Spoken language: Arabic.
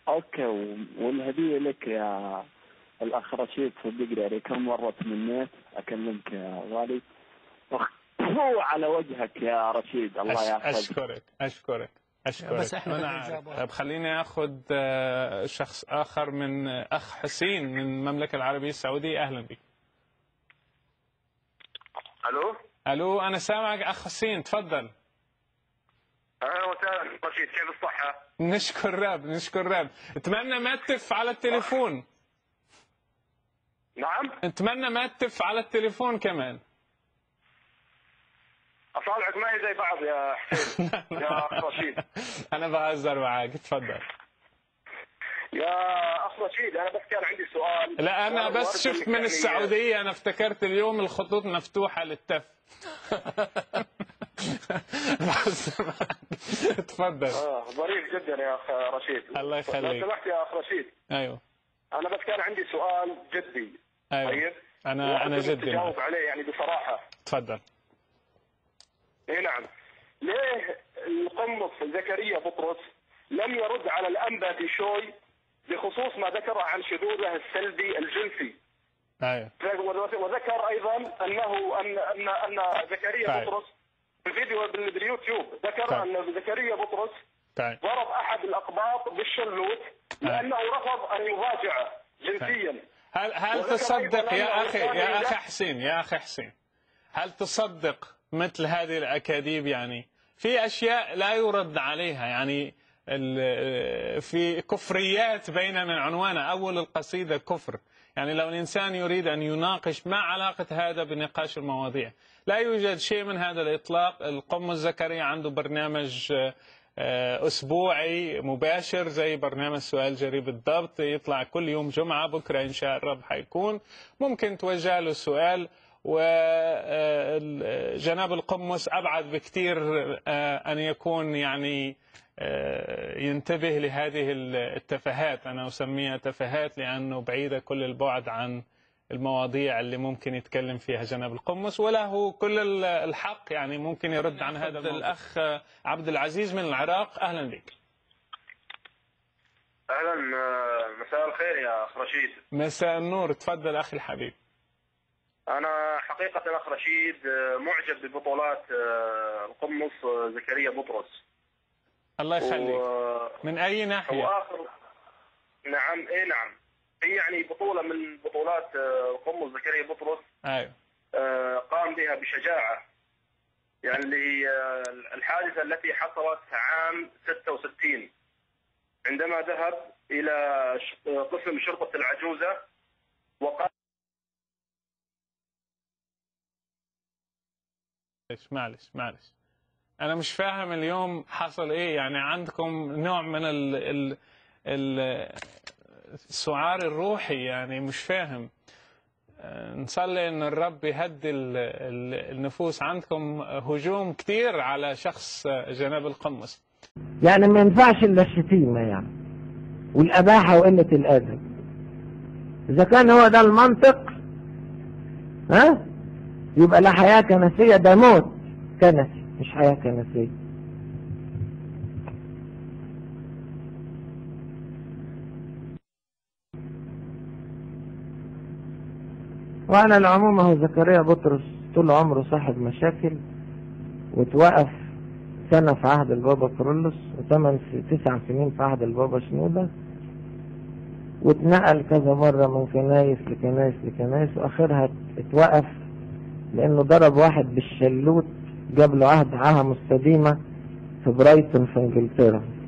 اوكي، والهدية لك يا الاخ رشيد. صدقني يعني كم مرة تمنيت اكلمك يا غالي، هو على وجهك يا رشيد. الله يحفظك. اشكرك. بس احنا انا بدنا عارف. نجاوب. طيب خليني اخذ شخص اخر من اخ حسين من المملكه العربيه السعوديه. اهلا بك. الو، انا سامعك اخ حسين، تفضل. اهلا وسهلا رشيد، كيف الصحة؟ نشكر رب. اتمنى ما تتف على التليفون. نعم؟ اتمنى ما تتف على التليفون كمان. اصابعك ما هي زي بعض يا حسين. يا اخ رشيد، انا بهزر معك، تفضل. يا اخ رشيد، انا بس كان عندي سؤال. لا انا بس شفت من السعوديه، انا افتكرت اليوم الخطوط مفتوحه للتف. تفضل. ظريف جدا يا اخ رشيد. الله يخليك. لو سمحت يا اخ رشيد. ايوه. انا بس كان عندي سؤال جدي. ايوه. طيب. انا جدي. تجاوب عليه يعني بصراحه. تفضل. اي نعم. ليه القمص زكريا بطرس لم يرد على الانبا بشوي بخصوص ما ذكره عن شذوذه السلبي الجنسي؟ ايوه. وذكر ايضا انه ان زكريا بطرس بالفيديو باليوتيوب ذكر ان زكريا بطرس ضرب احد الاقباط بالشلوت لانه رفض ان يضاجعه جنسيا. هل تصدق يا اخي حسين، هل تصدق مثل هذه الاكاذيب؟ يعني في اشياء لا يرد عليها، يعني في كفريات بين من عنوانها. اول القصيده كفر، يعني لو الانسان يريد ان يناقش ما علاقه هذا بنقاش المواضيع، لا يوجد شيء من هذا الاطلاق. القمص زكريا عنده برنامج اسبوعي مباشر زي برنامج سؤال جريء بالضبط، يطلع كل يوم جمعه. بكره ان شاء الرب حيكون ممكن توجه له السؤال. وجناب القمص ابعد بكثير ان يكون يعني ينتبه لهذه التفاهات. انا اسميها تفاهات لانه بعيده كل البعد عن المواضيع اللي ممكن يتكلم فيها جناب القمص، وله كل الحق يعني ممكن يرد عن هذا الموضوع. الاخ عبد العزيز من العراق، اهلا بك. اهلا، مساء الخير يا اخ رشيد. مساء النور، تفضل اخي الحبيب. أنا حقيقة أخ رشيد معجب ببطولات القمص زكريا بطرس. الله يخليك. من أي ناحية؟ وآخر نعم، إيه نعم، هي يعني بطولة من بطولات القمص زكريا بطرس. أيوه. قام بها بشجاعة، يعني اللي هي الحادثة التي حصلت عام 66 عندما ذهب إلى قسم شرطة العجوزة وقال معلش أنا مش فاهم اليوم حصل إيه. يعني عندكم نوع من السعار الروحي، يعني مش فاهم. نصلي إن الرب يهدي النفوس. عندكم هجوم كتير على شخص جناب القمص. يعني ما ينفعش إلا الشتيمة يعني والأباحة وقلة الأدب. إذا كان هو ده المنطق يبقى لا حياة كنسية، ده موت كنسي مش حياة كنسية. وعلى العموم هو زكريا بطرس طول عمره صاحب مشاكل، وتوقف سنة في عهد البابا كرولوس و9 سنين في عهد البابا شنودة، واتنقل كذا مرة من كنايس لكنايس واخرها اتوقف لانه ضرب واحد بالشلوت، جاب له عهة مستديمة في برايتون في انجلترا.